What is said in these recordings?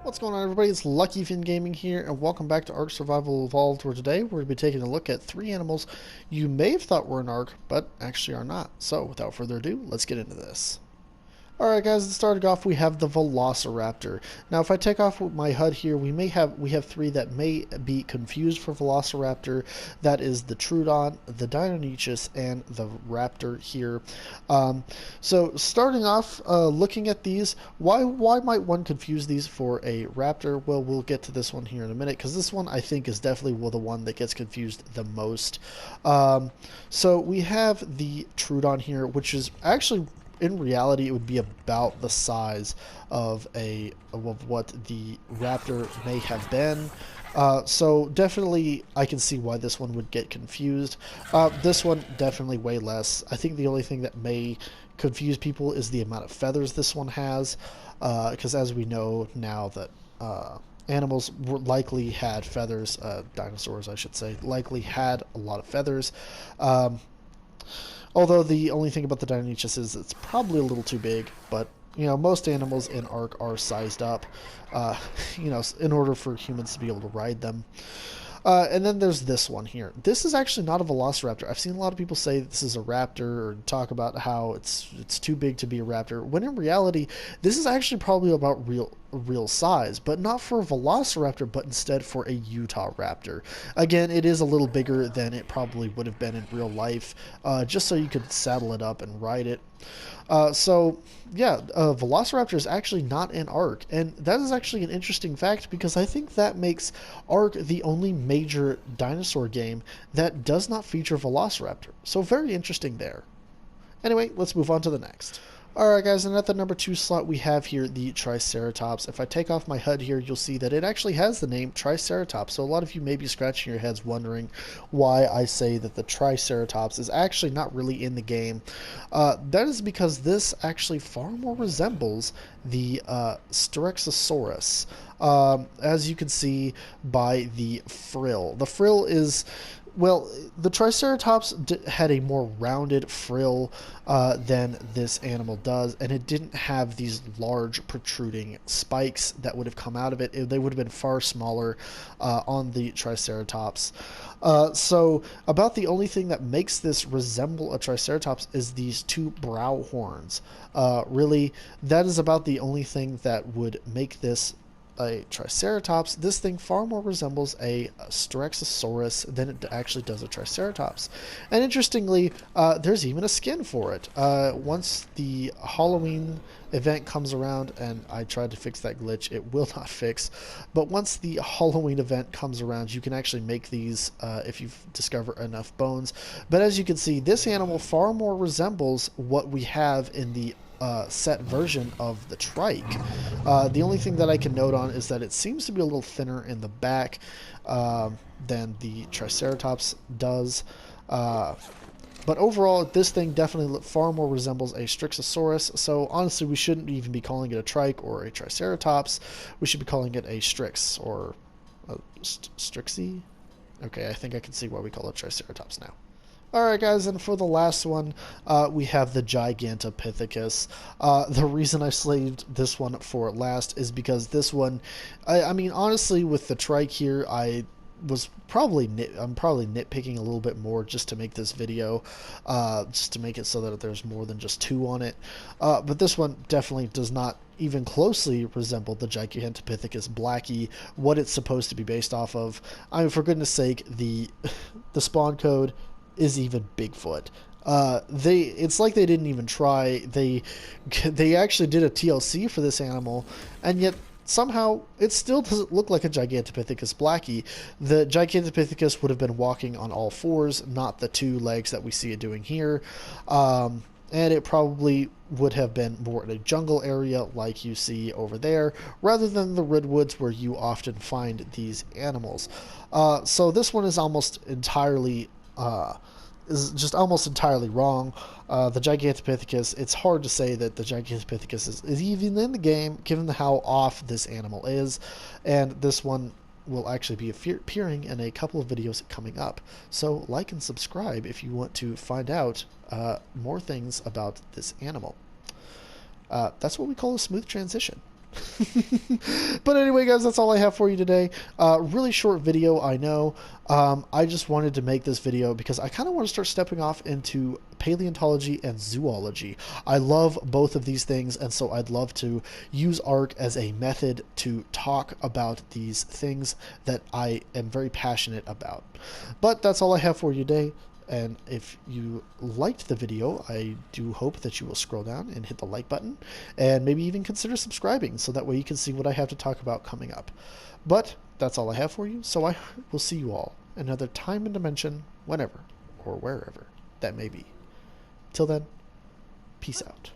What's going on, everybody? It's Lucky Fin Gaming here, and welcome back to Ark Survival Evolved, where today we're going to be taking a look at three animals you may have thought were in Ark, but actually are not. So, without further ado, let's get into this. Alright guys, starting off we have the Velociraptor. Now if I take off my HUD here, we have three that may be confused for Velociraptor. That is the Troodon, the Deinonychus, and the Raptor here. So starting off, looking at these, why might one confuse these for a Raptor? Well, we'll get to this one here in a minute, because this one I think is definitely the one that gets confused the most. So we have the Troodon here, which is actually, in reality, it would be about the size of what the Raptor may have been. So definitely I can see why this one would get confused. This one definitely way less. I think the only thing that may confuse people is the amount of feathers this one has, because as we know now that animals likely had feathers, dinosaurs I should say, likely had a lot of feathers. Although the only thing about the Deinonychus is it's probably a little too big, but you know, most animals in Ark are sized up, you know, in order for humans to be able to ride them. And then there's this one here. This is actually not a Velociraptor. I've seen a lot of people say this is a raptor or talk about how it's too big to be a raptor, when in reality, this is actually probably about real size, but not for a Velociraptor, but instead for a Utah raptor. Again, it is a little bigger than it probably would have been in real life, just so you could saddle it up and ride it. So yeah, Velociraptor is actually not in Ark, and that is actually an interesting fact because I think that makes Ark the only major dinosaur game that does not feature Velociraptor. So very interesting there. Anyway, let's move on to the next. Alright guys, and at the number 2 slot we have here the Triceratops. If I take off my HUD here, you'll see that it actually has the name Triceratops. So a lot of you may be scratching your heads wondering why I say that the Triceratops is actually not really in the game. That is because this actually far more resembles the Styracosaurus, as you can see by the frill. The frill is... Well, the Triceratops had a more rounded frill than this animal does, and it didn't have these large protruding spikes that would have come out of it. They would have been far smaller on the Triceratops. So about the only thing that makes this resemble a Triceratops is these two brow horns. Really, that is about the only thing that would make this a Triceratops. This thing far more resembles a Styracosaurus than it actually does a Triceratops. And interestingly, there's even a skin for it. Once the Halloween event comes around, and I tried to fix that glitch, it will not fix, but once the Halloween event comes around, you can actually make these if you discover enough bones. But as you can see, this animal far more resembles what we have in the set version of the trike. The only thing that I can note on is that it seems to be a little thinner in the back than the Triceratops does. But overall, this thing definitely far more resembles a Styracosaurus, so honestly we shouldn't even be calling it a trike or a Triceratops. We should be calling it a Strix or a Strixie. Okay, I think I can see why we call it Triceratops now. Alright guys, and for the last one, we have the Gigantopithecus. The reason I slaved this one for last is because this one, I mean, honestly, with the trike here, I'm probably nitpicking a little bit more just to make this video, just to make it so that there's more than just two on it. But this one definitely does not even closely resemble the Gigantopithecus Blackie, what it's supposed to be based off of. I mean, for goodness sake, the spawn code is even Bigfoot. It's like they didn't even try. They actually did a TLC for this animal, and yet somehow it still doesn't look like a Gigantopithecus Blackie. The Gigantopithecus would have been walking on all fours, not the two legs that we see it doing here. And it probably would have been more in a jungle area like you see over there, rather than the redwoods where you often find these animals. So this one is almost entirely wrong. The Gigantopithecus, it's hard to say that the Gigantopithecus is even in the game, given how off this animal is, and this one will actually be appearing in a couple of videos coming up. So like and subscribe if you want to find out more things about this animal. That's what we call a smooth transition. But anyway, guys, that's all I have for you today. Really short video, I know. I just wanted to make this video because I kind of want to start stepping off into paleontology and zoology. I love both of these things, and so I'd love to use ARC as a method to talk about these things that I am very passionate about. But that's all I have for you today. And if you liked the video, I do hope that you will scroll down and hit the like button and maybe even consider subscribing so that way you can see what I have to talk about coming up. But that's all I have for you, so I will see you all another time and dimension, whenever or wherever that may be. Till then, peace out.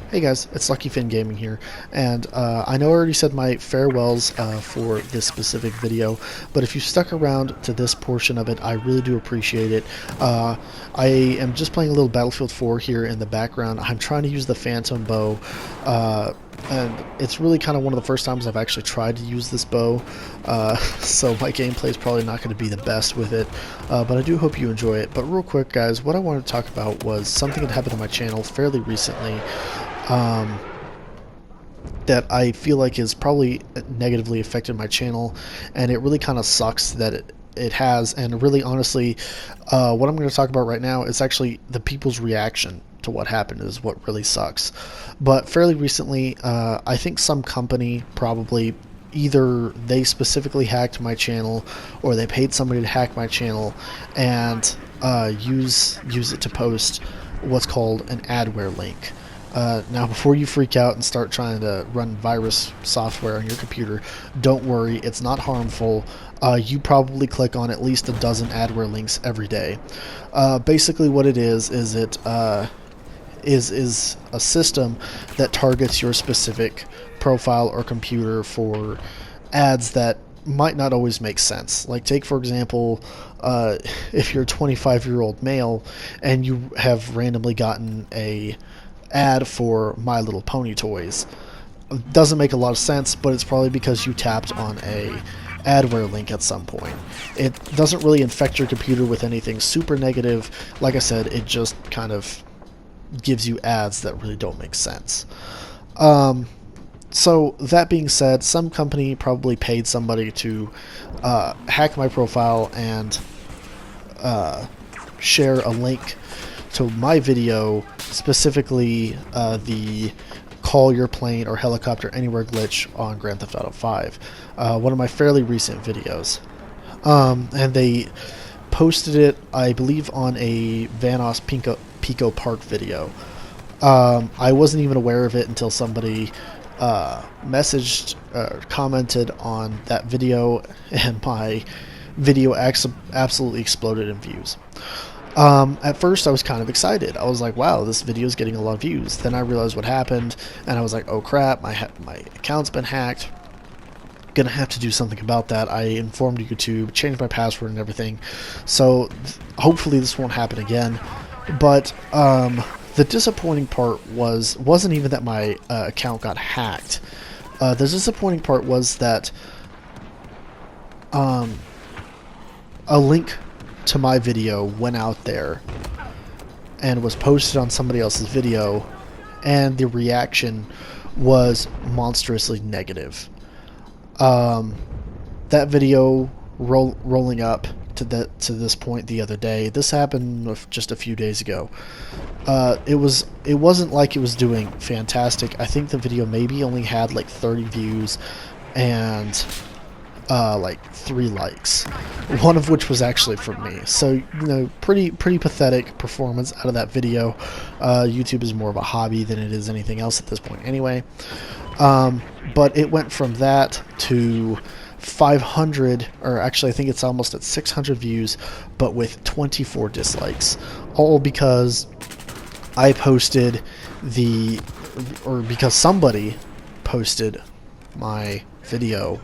Hey guys, it's Lucky Finn Gaming here, and I know I already said my farewells for this specific video, but if you stuck around to this portion of it, I really do appreciate it. I am just playing a little Battlefield 4 here in the background. I'm trying to use the Phantom bow, and it's really kind of one of the first times I've actually tried to use this bow, so my gameplay is probably not going to be the best with it, but I do hope you enjoy it. But real quick guys, what I wanted to talk about was something that happened on my channel fairly recently, that I feel like is probably negatively affected my channel, and it really kind of sucks that it has. And really honestly, what I'm going to talk about right now is actually the people's reaction to what happened is what really sucks. But fairly recently, I think some company, probably either they specifically hacked my channel or they paid somebody to hack my channel and use it to post what's called an adware link. Now, before you freak out and start trying to run virus software on your computer, don't worry, it's not harmful. You probably click on at least a dozen adware links every day. Basically what it is it is a system that targets your specific profile or computer for ads that might not always make sense. Like, take for example, if you're a 25-year-old male and you have randomly gotten a ad for My Little Pony toys. Doesn't make a lot of sense, but it's probably because you tapped on a adware link at some point. It doesn't really infect your computer with anything super negative. Like I said, it just kind of gives you ads that really don't make sense. So that being said, some company probably paid somebody to hack my profile and share a link to my video, specifically the call your plane or helicopter anywhere glitch on Grand Theft Auto 5, one of my fairly recent videos. And they posted it, I believe, on a Vanos Pico Park video. I wasn't even aware of it until somebody messaged, commented on that video, and my video absolutely exploded in views. At first I was kind of excited. I was like, wow, this video is getting a lot of views. Then I realized what happened, and I was like, oh crap, my account's been hacked. Gonna have to do something about that. I informed YouTube, changed my password and everything. So hopefully this won't happen again. But the disappointing part wasn't even that my account got hacked. The disappointing part was that a link to my video went out there and was posted on somebody else's video, and the reaction was monstrously negative. That video rolling up to this point the other day, this happened just a few days ago. It wasn't like it was doing fantastic. I think the video maybe only had like 30 views and like 3 likes, one of which was actually from me. So, you know, pretty pathetic performance out of that video. YouTube is more of a hobby than it is anything else at this point anyway. But it went from that to 500, or actually I think it's almost at 600 views, but with 24 dislikes, all because I posted because somebody posted my video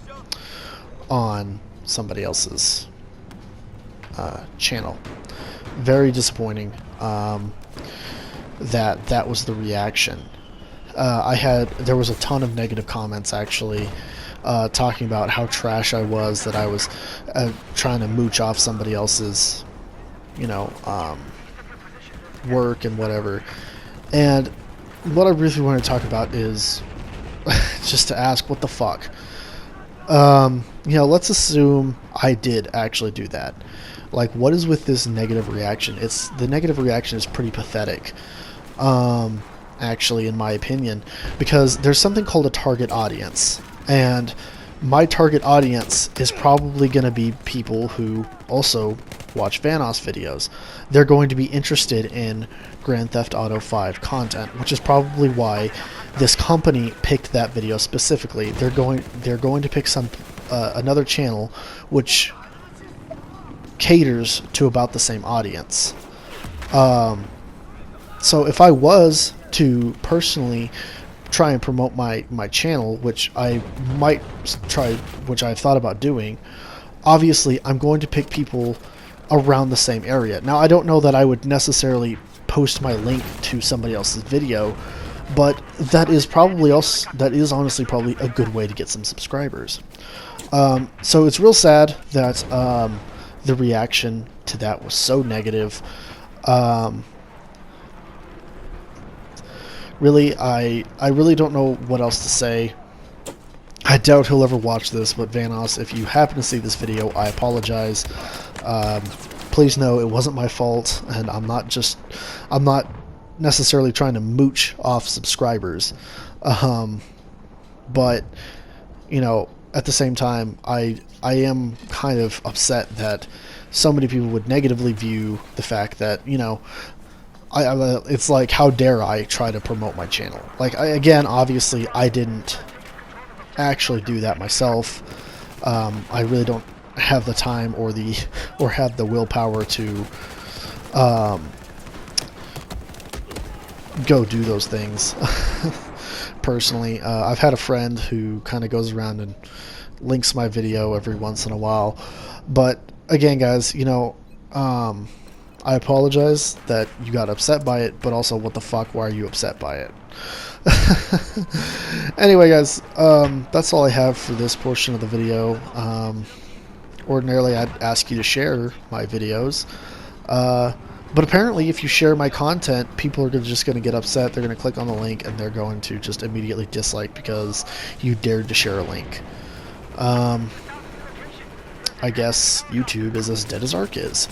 on somebody else's channel. Very disappointing that was the reaction. There was a ton of negative comments actually, talking about how trash I was, that I was trying to mooch off somebody else's, you know, work and whatever. And what I really want to talk about is just to ask, what the fuck? Let's assume I did actually do that. Like, what is with this negative reaction? The negative reaction is pretty pathetic. Actually, in my opinion, because there's something called a target audience, and my target audience is probably going to be people who also watch Vanoss videos. They're going to be interested in Grand Theft Auto 5 content, which is probably why this company picked that video specifically. They're going to pick another channel which caters to about the same audience. So if I was to personally try and promote my channel, which I might try, which I've thought about doing, obviously I'm going to pick people around the same area. Now, I don't know that I would necessarily post my link to somebody else's video, but that is honestly probably a good way to get some subscribers. So it's real sad that the reaction to that was so negative. Really, I really don't know what else to say. I doubt he'll ever watch this, but Vanoss, if you happen to see this video, I apologize. Please know it wasn't my fault, and I'm not necessarily trying to mooch off subscribers. But, at the same time, I am kind of upset that so many people would negatively view the fact that, it's like, how dare I try to promote my channel? Like, again, obviously, I didn't actually do that myself. I really don't have the time or have the willpower to go do those things. Personally, I've had a friend who kind of goes around and links my video every once in a while, but again, guys, I apologize that you got upset by it, but also, what the fuck, why are you upset by it? Anyway, guys, that's all I have for this portion of the video. Ordinarily, I'd ask you to share my videos, but apparently if you share my content, people are just going to get upset. They're going to click on the link, and they're going to just immediately dislike because you dared to share a link. I guess YouTube is as dead as Ark is.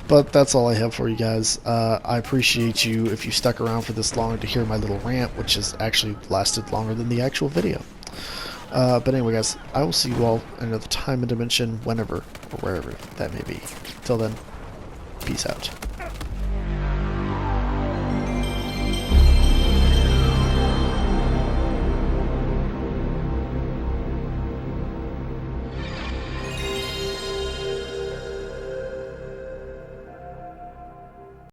But that's all I have for you guys. I appreciate you if you stuck around for this long to hear my little rant, which has actually lasted longer than the actual video. But anyway, guys, I will see you all in another time and dimension, whenever or wherever that may be. Till then, peace out.